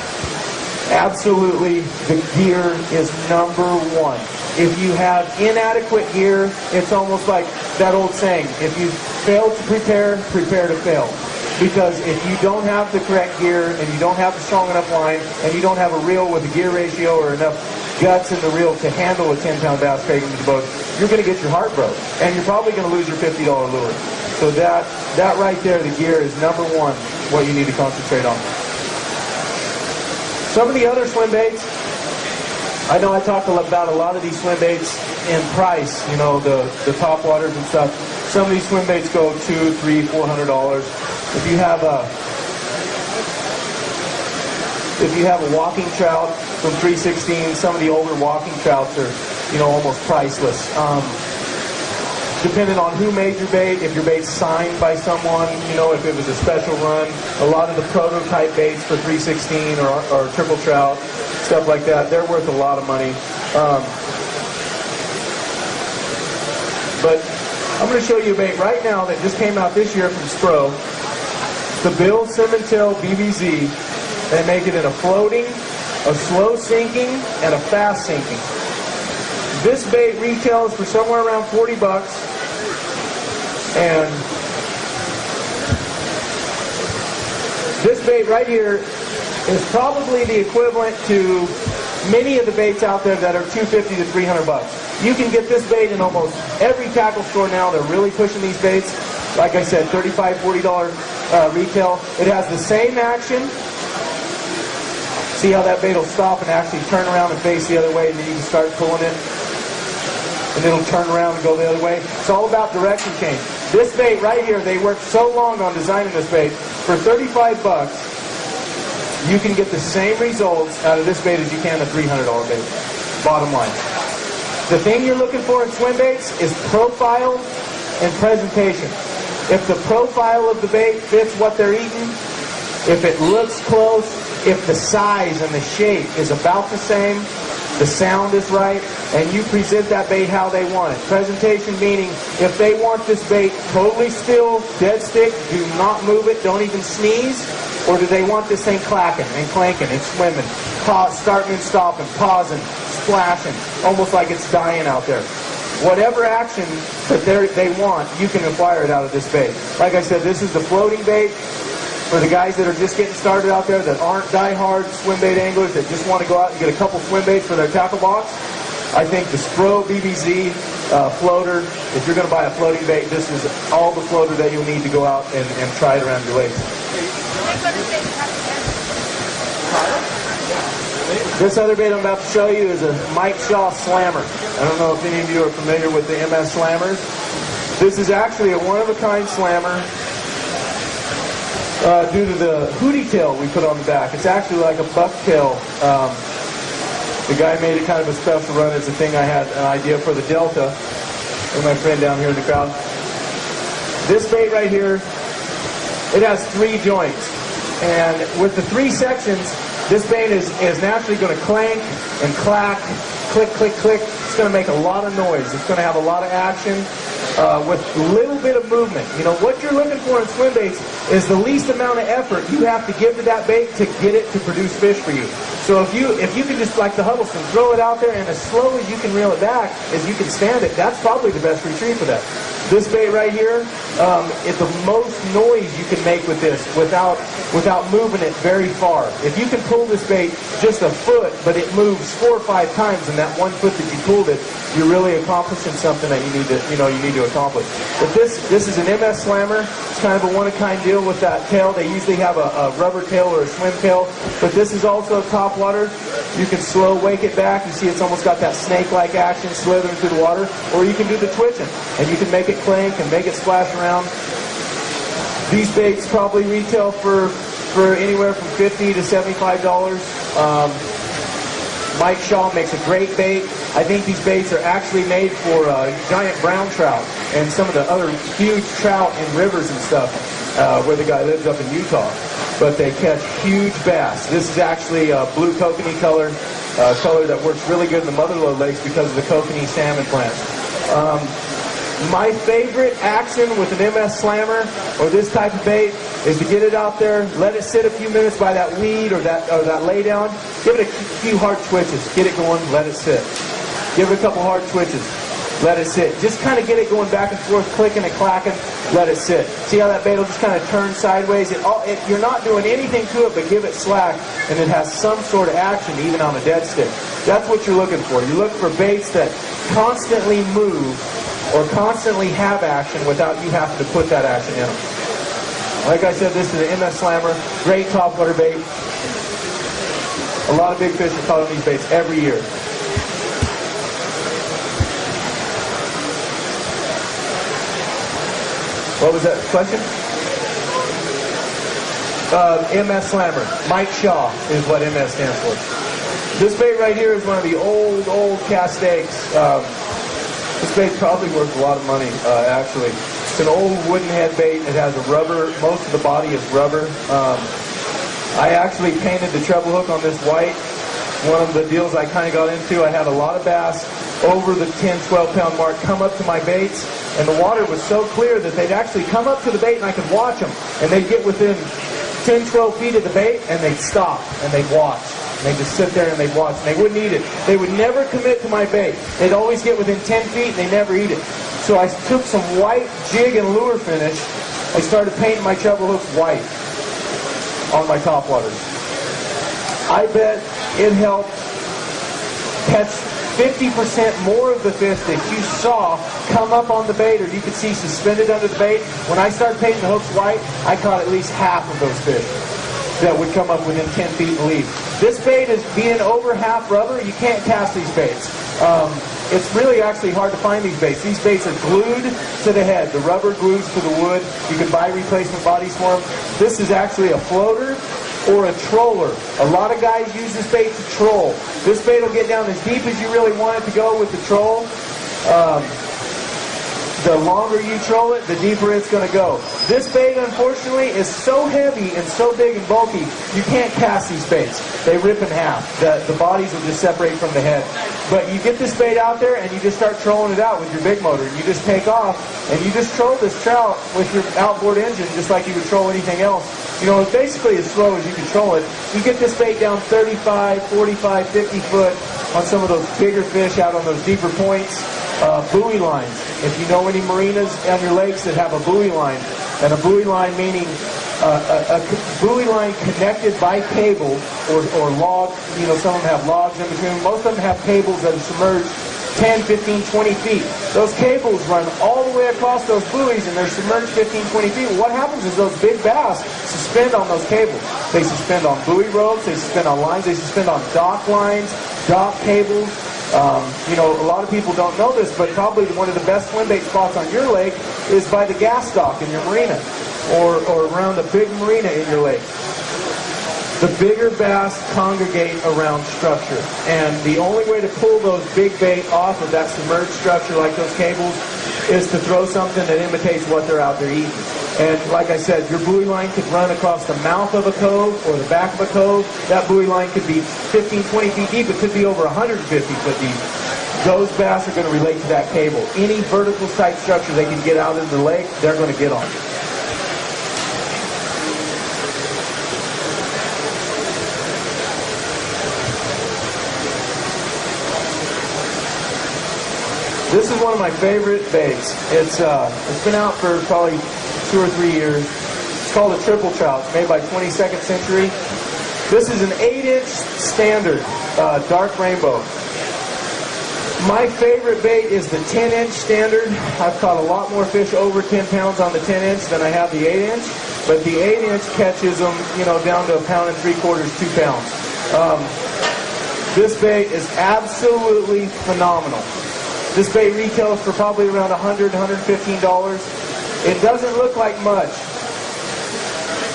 absolutely, the gear is number one. If you have inadequate gear, it's almost like that old saying, if you fail to prepare, prepare to fail. Because if you don't have the correct gear, and you don't have a strong enough line, and you don't have a reel with a gear ratio or enough guts in the reel to handle a 10-pound bass taken to the boat, you're going to get your heart broke. And you're probably going to lose your $50 lure. So that right there, the gear, is number one, what you need to concentrate on. Some of the other swim baits, I know I talked about a lot of these swim baits in price, you know, the top waters and stuff. Some of these swim baits go $200, $300, $400. If you have a walking trout from 316, some of the older walking trouts are, you know, almost priceless. Depending on who made your bait, if your bait's signed by someone, you know, if it was a special run, a lot of the prototype baits for 316 or triple trout, stuff like that, they're worth a lot of money. But I'm going to show you a bait right now that just came out this year from Spro. The Bill Simmental BBZ. They make it in a floating, a slow sinking, and a fast sinking. This bait retails for somewhere around $40, and this bait right here is probably the equivalent to many of the baits out there that are $250 to $300. You can get this bait in almost every tackle store now. They're really pushing these baits. Like I said, $35, $40 retail. It has the same action. See how that bait will stop and actually turn around and face the other way, and then you can start pulling it, and it'll turn around and go the other way. It's all about direction change. This bait right here, they worked so long on designing this bait. For $35, you can get the same results out of this bait as you can a $300 bait. Bottom line. The thing you're looking for in swim baits is profile and presentation. If the profile of the bait fits what they're eating, if it looks close, if the size and the shape is about the same, the sound is right, and you present that bait how they want it. Presentation meaning, if they want this bait totally still, dead stick, do not move it, don't even sneeze, or do they want this thing clacking and clanking and swimming, starting and stopping, pausing, splashing, almost like it's dying out there. Whatever action that they want, you can acquire it out of this bait. Like I said, this is the floating bait. For the guys that are just getting started out there that aren't die-hard swim bait anglers that just want to go out and get a couple swim baits for their tackle box, I think the Spro BBZ floater, if you're going to buy a floating bait, this is all the floater that you'll need to go out and try it around your lake. This other bait I'm about to show you is a Mike Shaw Slammer. I don't know if any of you are familiar with the MS Slammers. This is actually a one-of-a-kind slammer. Due to the hootie tail we put on the back. It's actually like a bucktail. The guy made it kind of a special run. It's a thing I had an idea for the Delta with my friend down here in the crowd. This bait right here, it has 3 joints. And with the 3 sections, this bait is naturally going to clank and clack, click, click, click. It's going to make a lot of noise. It's going to have a lot of action with a little bit of movement. You know, what you're looking for in swim baits is the least amount of effort you have to give to that bait to get it to produce fish for you. So if you can just, like the Huddleston, throw it out there, and as slow as you can reel it back, as you can stand it, that's probably the best retrieve for that. This bait right here, it's the most noise you can make with this without moving it very far. If you can pull this bait just a foot, but it moves 4 or 5 times in that 1 foot that you pulled it, you're really accomplishing something that you need to accomplish. But this is an MS Slammer. It's kind of a one-of-a-kind deal with that tail. They usually have a rubber tail or a swim tail, but this is also top water. You can slow wake it back. You see it's almost got that snake-like action slithering through the water, or you can do the twitching, and you can make it clink and make it splash around. These baits probably retail for anywhere from $50 to $75. Mike Shaw makes a great bait. I think these baits are actually made for giant brown trout and some of the other huge trout in rivers and stuff where the guy lives up in Utah. But they catch huge bass. This is actually a blue kokanee color that works really good in the motherlode lakes because of the kokanee salmon plants. My favorite action with an MS Slammer or this type of bait is to get it out there, let it sit a few minutes by that weed or that lay down, give it a few hard twitches, get it going, let it sit. Give it a couple hard twitches, let it sit. Just kind of get it going back and forth, clicking and clacking, let it sit. See how that bait will just kind of turn sideways? You're not doing anything to it but give it slack, and it has some sort of action even on a dead stick. That's what you're looking for. You look for baits that constantly move or constantly have action without you having to put that action in them. Like I said, this is an MS Slammer, great topwater bait. A lot of big fish are caught on these baits every year. What was that question? MS Slammer. Mike Shaw is what MS stands for. This bait right here is one of the old cast stakes. This bait's probably worth a lot of money, actually. It's an old wooden head bait. It has a rubber, most of the body is rubber. I actually painted the treble hook on this white. One of the deals I kind of got into, I had a lot of bass over the 10, 12 pound mark come up to my baits, and the water was so clear that they'd actually come up to the bait and I could watch them. And they'd get within 10, 12 feet of the bait and they'd stop and they'd watch. And they'd just sit there and they'd watch. And they wouldn't eat it. They would never commit to my bait. They'd always get within 10 feet and they never eat it. So I took some white jig and lure finish. I started painting my treble hooks white on my topwaters. I bet it helped catch 50% more of the fish that you saw come up on the bait or you could see suspended under the bait. When I started painting the hooks white, I caught at least half of those fish that would come up within 10 feet and leave. This bait is being over half rubber. You can't cast these baits. It's really actually hard to find these baits. These baits are glued to the head. The rubber glues to the wood. You can buy replacement bodies for them. This is actually a floater or a troller. A lot of guys use this bait to troll. This bait will get down as deep as you really want it to go with the troll. The longer you troll it, the deeper it's going to go. This bait, unfortunately, is so heavy and so big and bulky, you can't cast these baits. They rip in half. The bodies will just separate from the head. But you get this bait out there and you just start trolling it out with your big motor. You just take off and you just troll this trout with your outboard engine just like you would troll anything else. You know, it's basically as slow as you control it. You get this bait down 35, 45, 50 foot on some of those bigger fish out on those deeper points. Buoy lines. If you know any marinas on your lakes that have a buoy line, and a buoy line meaning a buoy line connected by cable or log, you know, some of them have logs in between. Most of them have cables that are submerged 10, 15, 20 feet. Those cables run all the way across those buoys and they're submerged 15, 20 feet. What happens is those big bass suspend on those cables. They suspend on buoy ropes, they suspend on lines, they suspend on dock lines, dock cables. You know, a lot of people don't know this, but probably one of the best swim bait spots on your lake is by the gas dock in your marina or around a big marina in your lake. The bigger bass congregate around structure, and the only way to pull those big bait off of that submerged structure like those cables is to throw something that imitates what they're out there eating. And like I said, your buoy line could run across the mouth of a cove or the back of a cove. That buoy line could be 15, 20 feet deep. It could be over 150 foot deep. Those bass are going to relate to that cable. Any vertical type structure they can get out into the lake, they're going to get on. This is one of my favorite baits. It's been out for probably 2 or 3 years. It's called a triple trout. It's made by 22nd Century. This is an 8-inch standard dark rainbow. My favorite bait is the 10-inch standard. I've caught a lot more fish over 10 pounds on the 10-inch than I have the 8-inch. But the 8-inch catches them, down to 1 3/4 pounds, 2 pounds. This bait is absolutely phenomenal. This bait retails for probably around $100, $115. It doesn't look like much,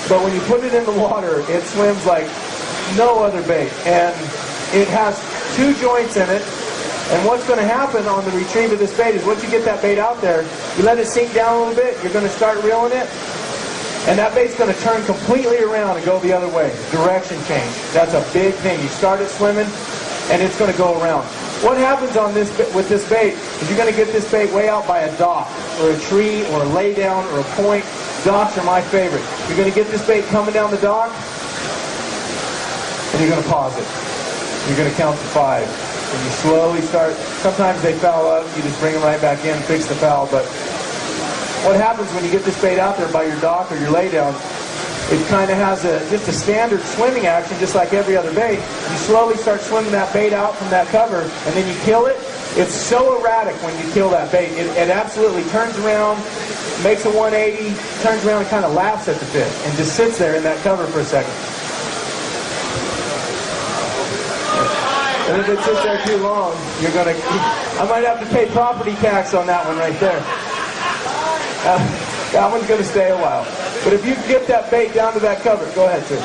but when you put it in the water, it swims like no other bait. And it has 2 joints in it. And what's going to happen on the retrieve of this bait is once you get that bait out there, you let it sink down a little bit, you're going to start reeling it, and that bait's going to turn completely around and go the other way. Direction change. That's a big thing. You start it swimming, and it's going to go around. What happens on this with this bait is you're going to get this bait way out by a dock or a tree or a lay down or a point. Docks are my favorite. You're going to get this bait coming down the dock, and you're going to pause it. You're going to count to 5. And you slowly start. Sometimes they foul up. You just bring them right back in, fix the foul. But what happens when you get this bait out there by your dock or your lay down, it kind of has just a standard swimming action, just like every other bait. You slowly start swimming that bait out from that cover, and then you kill it. It's so erratic when you kill that bait. It absolutely turns around, makes a 180, turns around and kind of laughs at the fish, and just sits there in that cover for a second. And if it sits there too long, you're going to... I might have to pay property tax on that one right there. That one's going to stay a while. But if you get that bait down to that cover, go ahead, sir.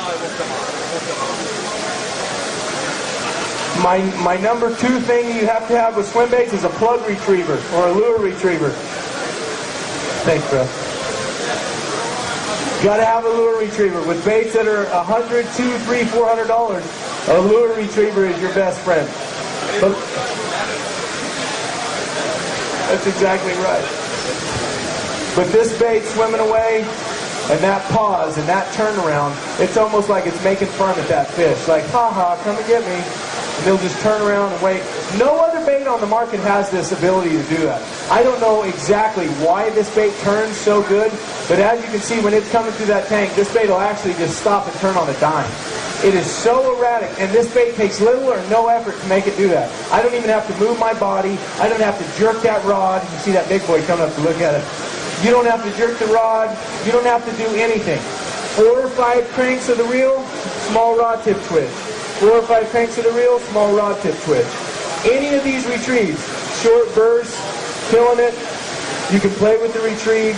My number 2 thing you have to have with swim baits is a plug retriever or a lure retriever. Thanks, bro. Got to have a lure retriever with baits that are $100, $200, $300, $400. A lure retriever is your best friend. But that's exactly right. But this bait swimming away, and that pause and that turnaround, it's almost like it's making fun at that fish. Like, ha-ha, come and get me. And they'll just turn around and wait. No other bait on the market has this ability to do that. I don't know exactly why this bait turns so good, but as you can see, when it's coming through that tank, this bait will actually just stop and turn on a dime. It is so erratic, and this bait takes little or no effort to make it do that. I don't even have to move my body. I don't have to jerk that rod. You see that big boy coming up to look at it. You don't have to jerk the rod. You don't have to do anything. 4 or 5 cranks of the reel, small rod tip twitch. 4 or 5 cranks of the reel, small rod tip twitch. Any of these retrieves, short bursts, killing it. You can play with the retrieve.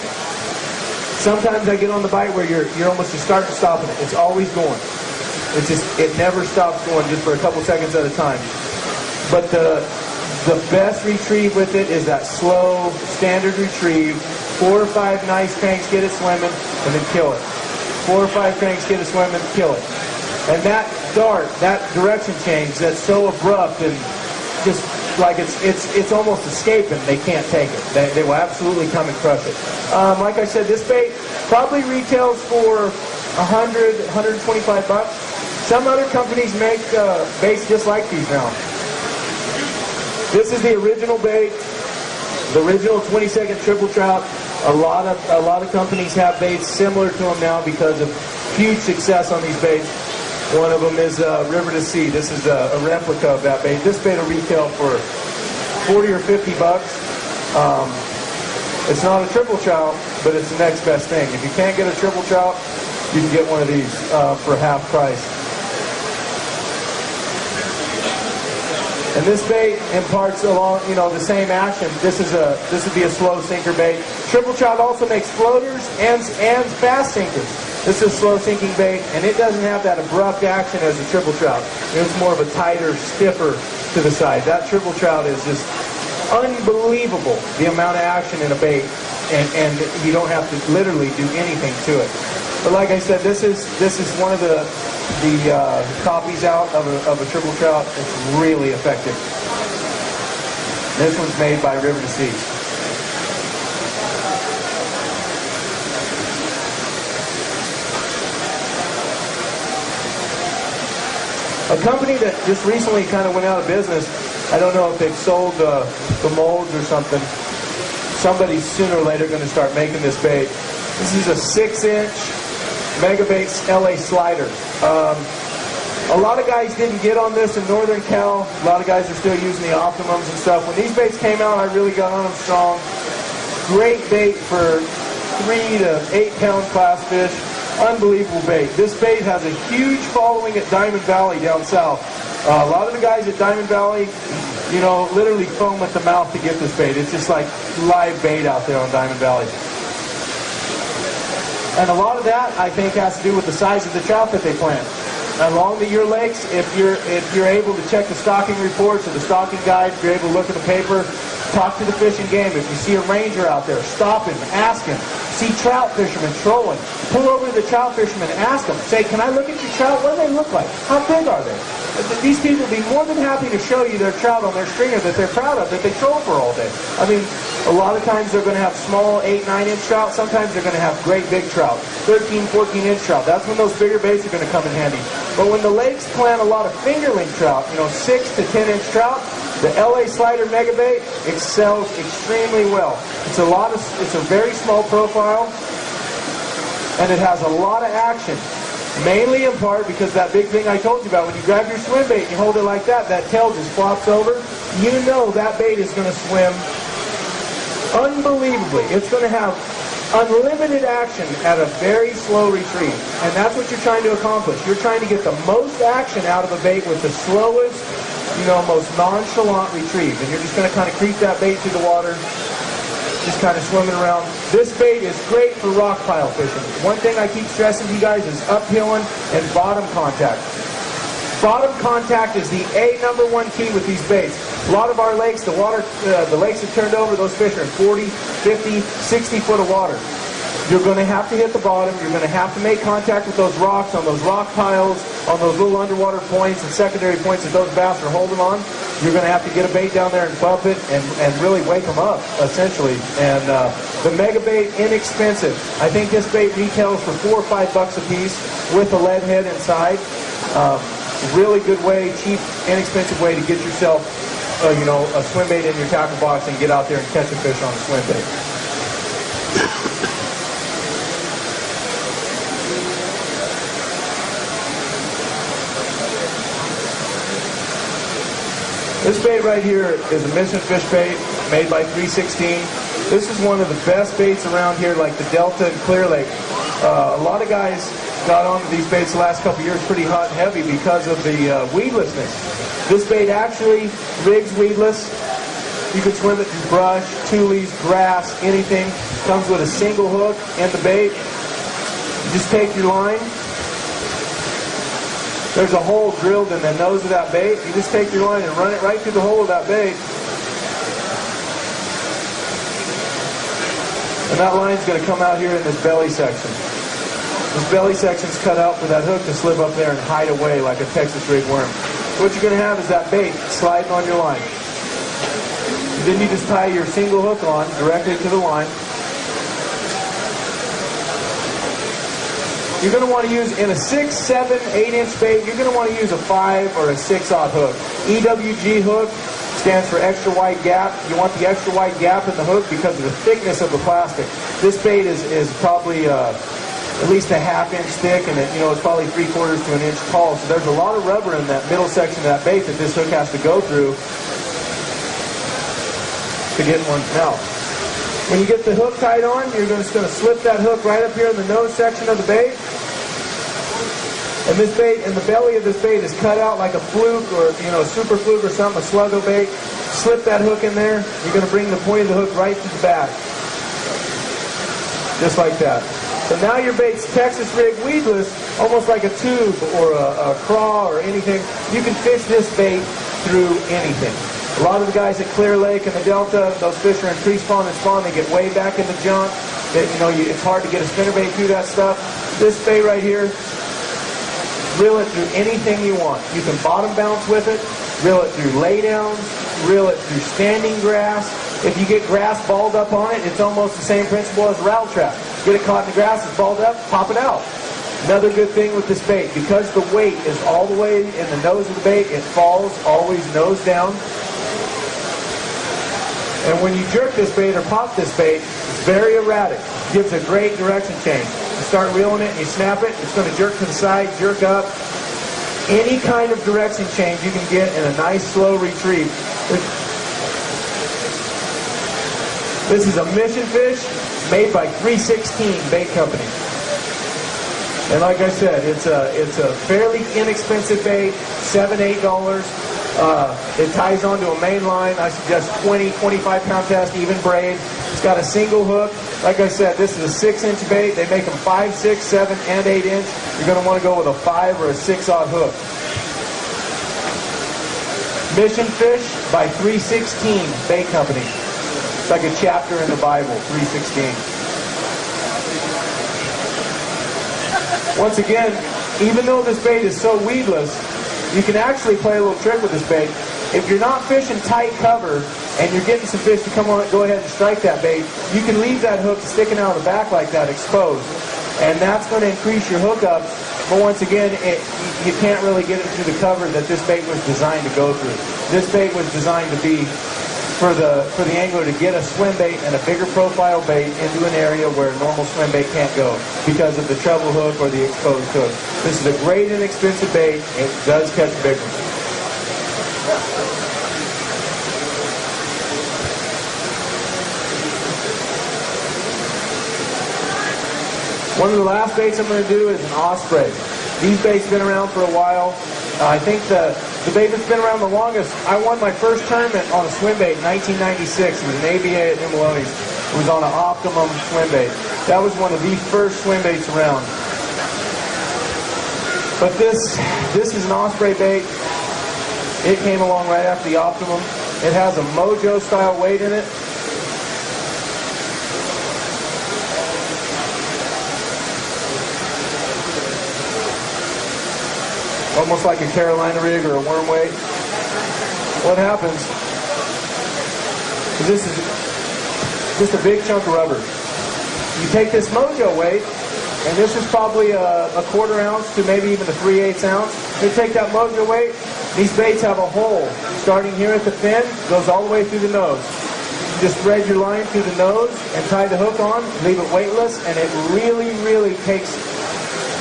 Sometimes I get on the bite where you're almost just starting stopping it. It's always going. It never stops going just for a couple seconds at a time. But the best retrieve with it is that slow, standard retrieve. 4 or 5 nice cranks, get it swimming, and then kill it. 4 or 5 cranks, get it swimming, kill it. And that dart, that direction change, that's so abrupt and just like it's almost escaping. They can't take it. They will absolutely come and crush it. Like I said, this bait probably retails for $100, $125. Some other companies make baits just like these now. This is the original bait, the original 22nd triple trout. A lot of companies have baits similar to them now because of huge success on these baits. One of them is River to Sea. This is a replica of that bait. This bait will retail for $40 or $50. It's not a triple trout, but it's the next best thing. If you can't get a triple trout, you can get one of these for half price. And this bait imparts along, the same action. This would be a slow sinker bait. Triple trout also makes floaters and fast sinkers. This is a slow sinking bait, and it doesn't have that abrupt action as a triple trout. It's more of a tighter, stiffer to the side. That triple trout is just unbelievable, the amount of action in a bait. and you don't have to literally do anything to it. But like I said, this is one of the copies out of a triple trout. It's really effective. This one's made by River to Sea. A company that just recently kind of went out of business, I don't know if they've sold the molds or something. Somebody's sooner or later going to start making this bait. This is a 6-inch Megabaits LA slider. A lot of guys didn't get on this in Northern Cal. A lot of guys are still using the Optimums and stuff. When these baits came out, I really got on them strong. Great bait for 3 to 8 pound class fish. Unbelievable bait. This bait has a huge following at Diamond Valley down south. A lot of the guys at Diamond Valley, you know, literally foam at the mouth to get this bait. It's just like live bait out there on Diamond Valley. And a lot of that, I think, has to do with the size of the trout that they plant. Along the year lakes, if you're able to check the stocking reports or the stocking guide, if you're able to look at the paper, talk to the fishing game. If you see a ranger out there, stop him, ask him. See trout fishermen trolling, pull over to the trout fishermen, ask them. Say, can I look at your trout? What do they look like? How big are they? These people will be more than happy to show you their trout on their stringer that they're proud of, that they troll for all day. I mean, a lot of times they're going to have small 8, 9-inch trout. Sometimes they're going to have great big trout, 13, 14-inch trout. That's when those bigger baits are going to come in handy. But when the lakes plant a lot of fingerling trout, you know, 6 to 10-inch trout, the LA Slider Mega Bait excels extremely well. It's a very small profile, and it has a lot of action. Mainly in part because that big thing I told you about, when you grab your swim bait and you hold it like that, that tail just flops over. You know that bait is going to swim unbelievably. It's going to have unlimited action at a very slow retrieve. And that's what you're trying to accomplish. You're trying to get the most action out of a bait with the slowest, you know, most nonchalant retrieve. And you're just going to kind of creep that bait through the water, just kind of swimming around. This bait is great for rock pile fishing. One thing I keep stressing to you guys is uphilling and bottom contact. Bottom contact is the #1 key with these baits. A lot of our lakes, the lakes have turned over. Those fish are in 40, 50, 60 foot of water. You're going to have to hit the bottom. You're going to have to make contact with those rocks, on those rock piles, on those little underwater points and secondary points that those bass are holding on. You're going to have to get a bait down there and bump it and really wake them up, essentially. And the Mega Bait, inexpensive. I think this bait retails for $4 or $5 a piece with a lead head inside. Really good way, cheap, inexpensive way to get yourself, you know, a swim bait in your tackle box and get out there and catch a fish on a swim bait. This bait right here is a mission fish bait made by 316. This is one of the best baits around here, like the Delta and Clear Lake. A lot of guys got onto these baits the last couple of years pretty hot and heavy because of the weedlessness. This bait actually rigs weedless. You can swim it through brush, tules, grass, anything. Comes with a single hook and the bait. You just take your line. There's a hole drilled in the nose of that bait. You just take your line and run it right through the hole of that bait. And that line's going to come out here in this belly section. This belly section's cut out for that hook to slip up there and hide away like a Texas rig worm. What you're going to have is that bait sliding on your line. And then you just tie your single hook on directly to the line. You're going to want to use, in a 6, 7, 8-inch bait, you're going to want to use a 5 or a 6/0 hook. EWG hook stands for extra wide gap. You want the extra wide gap in the hook because of the thickness of the plastic. This bait is probably at least a 1/2 inch thick, and it's probably 3/4 to an inch tall. So there's a lot of rubber in that middle section of that bait that this hook has to go through to get one's mouth. When you get the hook tied on, you're just going to slip that hook right up here in the nose section of the bait. And this bait, and the belly of this bait is cut out like a fluke or, a super fluke or something, a sluggo bait. Slip that hook in there. You're going to bring the point of the hook right to the back. Just like that. So now your bait's Texas rig weedless, almost like a tube or a craw or anything. You can fish this bait through anything. A lot of the guys at Clear Lake and the Delta, those fish are in pre-spawn and spawn. They get way back in the junk. It's hard to get a spinnerbait through that stuff. This bait right here, reel it through anything you want. You can bottom bounce with it, reel it through laydowns, reel it through standing grass. If you get grass balled up on it, it's almost the same principle as a rattle trap. Get it caught in the grass, it's balled up, pop it out. Another good thing with this bait, because the weight is all the way in the nose of the bait, it falls always nose down. And when you jerk this bait or pop this bait, it's very erratic. It gives a great direction change. You start reeling it and you snap it, it's going to jerk to the side, jerk up. Any kind of direction change you can get in a nice slow retrieve. This is a mission fish made by 316 Bait Company. And like I said, it's a fairly inexpensive bait, $7, $8. It ties onto a main line. I suggest 20, 25 pound test, even braid. It's got a single hook. Like I said, this is a 6-inch bait. They make them 5, 6, 7, and 8 inch. You're going to want to go with a 5 or a 6-aught hook. Mission Fish by 316 Bait Company. It's like a chapter in the Bible, 316. Once again, even though this bait is so weedless, you can actually play a little trick with this bait. If you're not fishing tight cover and you're getting some fish to come on, go ahead and strike that bait, you can leave that hook sticking out of the back like that, exposed. And that's going to increase your hookups. But once again, you can't really get it through the cover that this bait was designed to go through. This bait was designed to be for the angler to get a swim bait and a bigger profile bait into an area where a normal swim bait can't go because of the treble hook or the exposed hook. This is a great inexpensive bait. It does catch big ones. One of the last baits I'm going to do is an osprey. These baits have been around for a while. I think the bait that's been around the longest, I won my first tournament on a swim bait in 1996. It was an ABA at New Maloney's. It was on an Optimum swim bait. That was one of the first swim baits around. But this is an osprey bait. It came along right after the Optimum. It has a Mojo style weight in it. Almost like a Carolina rig or a worm weight. What happens is this is just a big chunk of rubber. You take this Mojo weight, and this is probably a 1/4 ounce to maybe even a 3/8 ounce. You take that Mojo weight, these baits have a hole starting here at the fin, goes all the way through the nose. You just thread your line through the nose and tie the hook on, leave it weightless, and it really, really takes.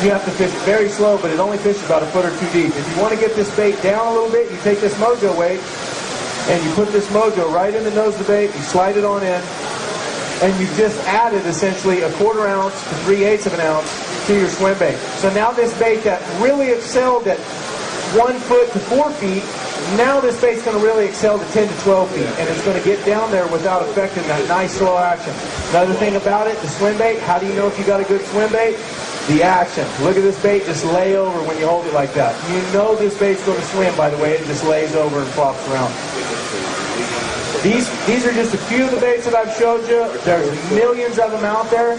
You have to fish very slow, but it only fishes about 1 or 2 deep. If you want to get this bait down a little bit, you take this Mojo weight and you put this Mojo right in the nose of the bait, you slide it on in, and you've just added essentially a 1/4 ounce to 3/8 of an ounce to your swim bait. So now this bait that really excelled at 1 foot to 4 feet, now this bait's going to really excel to 10 to 12 feet, and it's going to get down there without affecting that nice slow action. Another thing about it, the swim bait, how do you know if you got a good swim bait? The action. Look at this bait just lay over when you hold it like that. You know this bait's going to swim by the way it just lays over and flops around. These are just a few of the baits that I've showed you. There's millions of them out there.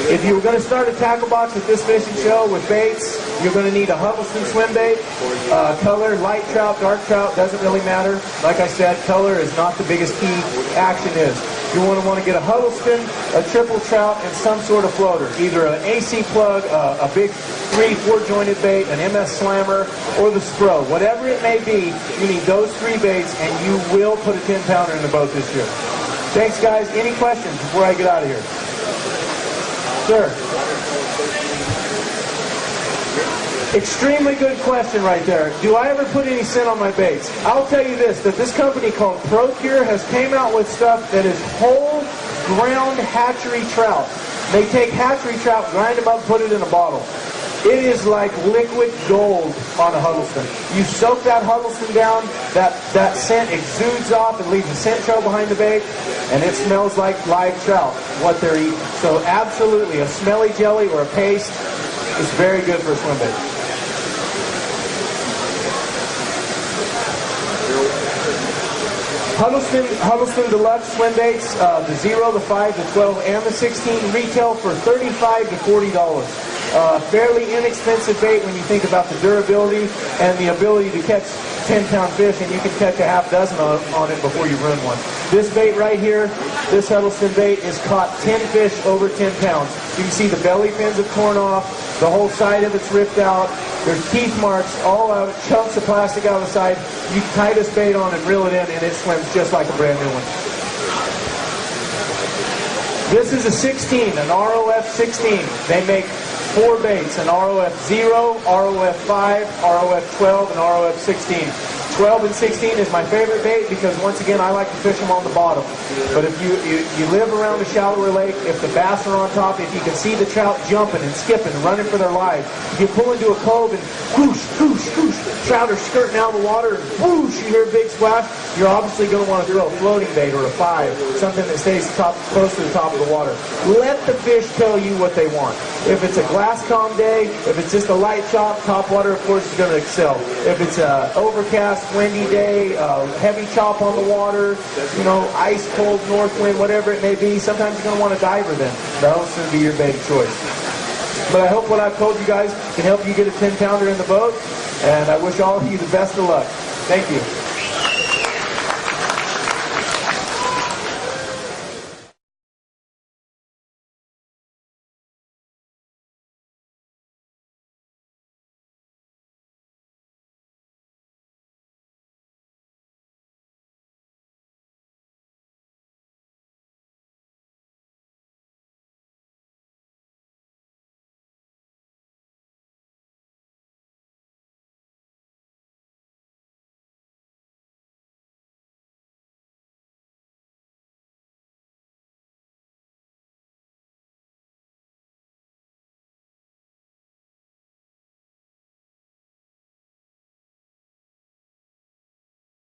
If you were going to start a tackle box at this fishing show with baits, you're going to need a Huddleston swim bait. Color, light trout, dark trout, doesn't really matter. Like I said, color is not the biggest key. Action is. You want to get a Huddleston, a triple trout, and some sort of floater. Either an AC plug, a big 3-4 jointed bait, an MS slammer, or the Spro. Whatever it may be, you need those 3 baits, and you will put a 10-pounder in the boat this year. Thanks, guys. Any questions before I get out of here? Sir. Extremely good question right there. Do I ever put any scent on my baits? I'll tell you this, that this company called ProCure has came out with stuff that is whole ground hatchery trout. They take hatchery trout, grind them up, put it in a bottle. It is like liquid gold on a Huddleston. You soak that Huddleston down, that scent exudes off and leaves a scent trail behind the bait, and it smells like live trout, what they're eating. So absolutely, a smelly jelly or a paste is very good for a swim bait. Huddleston Deluxe swim baits, the 0, the 5, the 12, and the 16 retail for $35 to $40. Fairly inexpensive bait when you think about the durability and the ability to catch 10-pound fish, and you can catch a half dozen on it before you ruin one. This bait right here, this Huddleston bait, is caught 10 fish over 10 pounds. You can see the belly fins have torn off, the whole side of it's ripped out, there's teeth marks all out, chunks of plastic out of the side. You can tie this bait on and reel it in, and it swims just like a brand new one. This is a 16, an ROF 16. They make 4 baits, an ROF 0, ROF 5, ROF 12, and ROF 16. 12 and 16 is my favorite bait because, once again, I like to fish them on the bottom. But if you live around a shallower lake, if the bass are on top, if you can see the trout jumping and skipping and running for their lives, if you pull into a cove and whoosh, whoosh, whoosh, trout are skirting out of the water and whoosh, you hear a big splash, you're obviously going to want to throw a floating bait or a 5, something that stays close to the top of the water. Let the fish tell you what they want. If it's a glass calm day, if it's just a light chop, top water, of course, is going to excel. If it's a overcast, windy day, heavy chop on the water, ice cold north wind, whatever it may be, sometimes you're going to want a diver then. That'll soon be your bait of choice. But I hope what I've told you guys can help you get a 10-pounder in the boat, and I wish all of you the best of luck. Thank you.